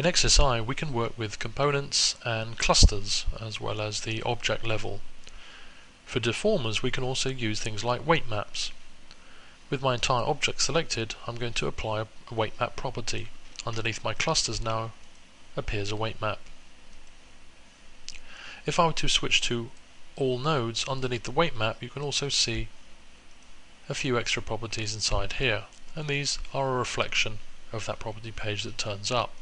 In XSI we can work with components and clusters as well as the object level. For deformers we can also use things like weight maps. With my entire object selected, I'm going to apply a weight map property. Underneath my clusters now appears a weight map. If I were to switch to all nodes underneath the weight map, you can also see a few extra properties inside here, and these are a reflection of that property page that turns up.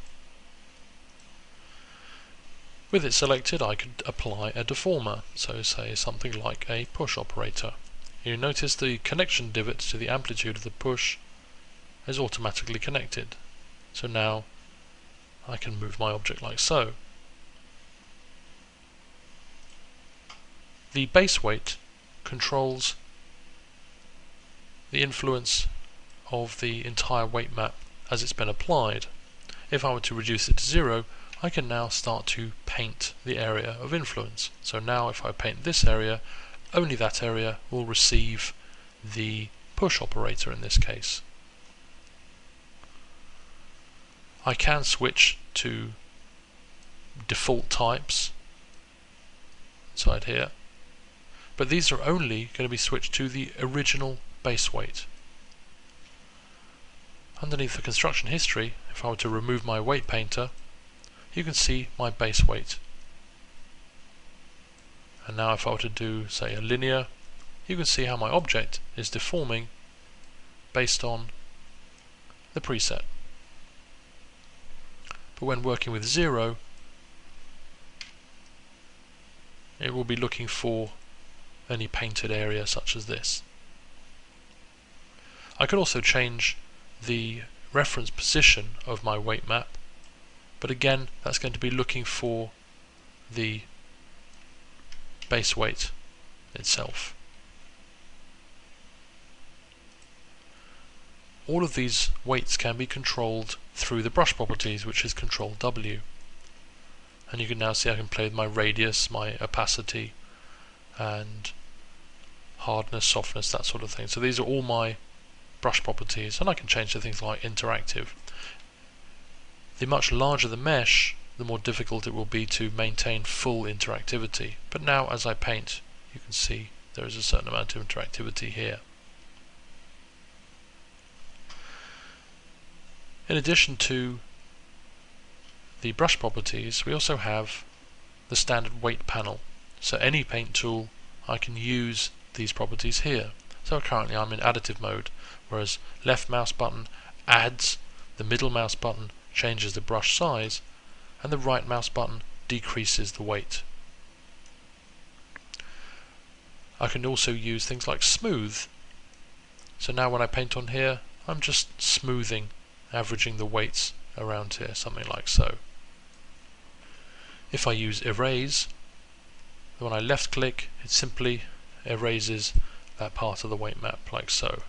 With it selected, I could apply a deformer, so say something like a push operator. You notice the connection divot to the amplitude of the push is automatically connected. So now I can move my object like so. The base weight controls the influence of the entire weight map as it's been applied. If I were to reduce it to 0, I can now start to paint the area of influence. So now if I paint this area, only that area will receive the push operator in this case. I can switch to default types inside here, but these are only going to be switched to the original base weight. Underneath the construction history, if I were to remove my weight painter, you can see my base weight. And now if I were to do, say, a linear, you can see how my object is deforming based on the preset. But when working with 0, it will be looking for any painted area such as this. I could also change the reference position of my weight map, but again that's going to be looking for the base weight itself. All of these weights can be controlled through the brush properties, which is Control W. And you can now see I can play with my radius, my opacity, and hardness, softness, that sort of thing. So these are all my brush properties, and I can change to things like interactive. The much larger the mesh, the more difficult it will be to maintain full interactivity. But now as I paint, you can see there is a certain amount of interactivity here. In addition to the brush properties, we also have the standard weight panel. So any paint tool, I can use these properties here. So currently I'm in additive mode, whereas left mouse button adds, the middle mouse button changes the brush size, and the right mouse button decreases the weight. I can also use things like smooth. So now when I paint on here, I'm just smoothing, averaging the weights around here, something like so. If I use erase, when I left click, it simply erases that part of the weight map like so.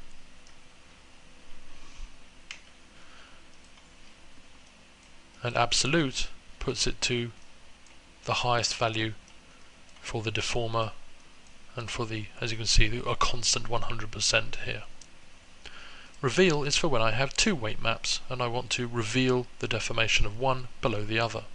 And absolute puts it to the highest value for the deformer and for the, as you can see, a constant 100% here. Reveal is for when I have two weight maps and I want to reveal the deformation of one below the other.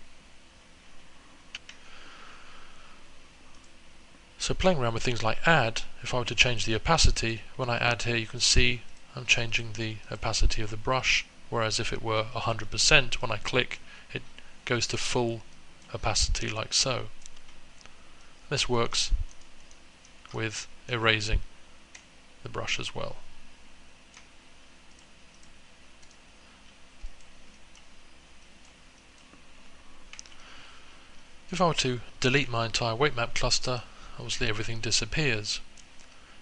So playing around with things like add, if I were to change the opacity, when I add here you can see I'm changing the opacity of the brush, whereas if it were 100%, when I click it goes to full opacity like so. This works with erasing the brush as well. If I were to delete my entire weight map cluster, obviously everything disappears,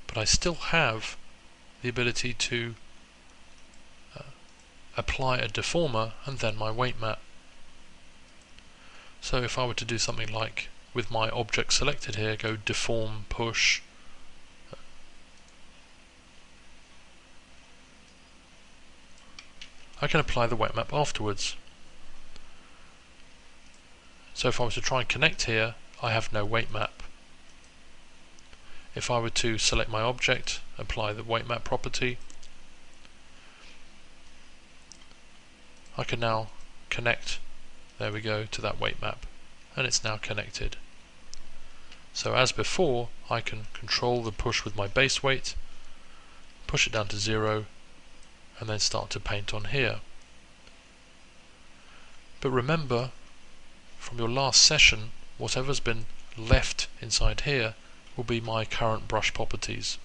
but I still have the ability to apply a deformer and then my weight map. So if I were to do something like, with my object selected here, go deform, push, I can apply the weight map afterwards. So if I was to try and connect here, I have no weight map. If I were to select my object, apply the weight map property, I can now connect there we go, to that weight map, and it's now connected. So as before, I can control the push with my base weight, push it down to 0, and then start to paint on here. But remember, from your last session, whatever's been left inside here will be my current brush properties.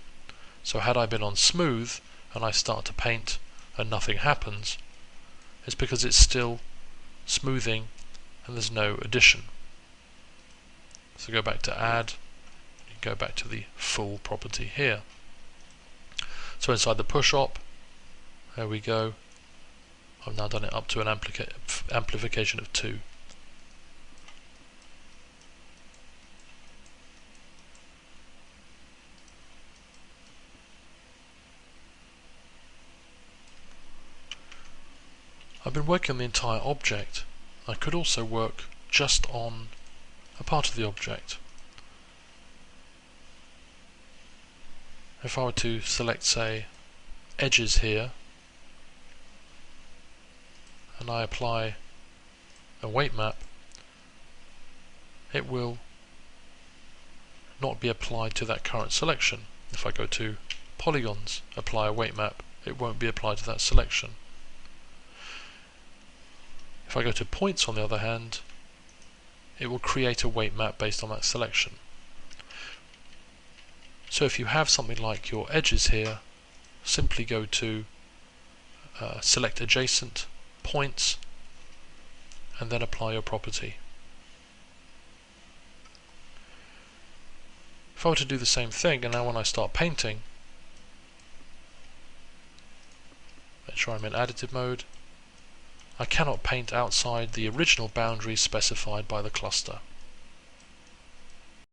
So had I been on smooth and I start to paint and nothing happens, it's because it's still smoothing and there's no addition. So go back to add, you go back to the full property here. So inside the push op, there we go, I've now done it up to an amplification of 2. I've been working on the entire object. I could also work just on a part of the object. If I were to select, say, edges here, and I apply a weight map, it will not be applied to that current selection. If I go to polygons, apply a weight map, it won't be applied to that selection. If I go to points, on the other hand, it will create a weight map based on that selection. So if you have something like your edges here, simply go to select adjacent points and then apply your property. If I were to do the same thing, and now when I start painting, make sure I'm in additive mode, I cannot paint outside the original boundaries specified by the cluster.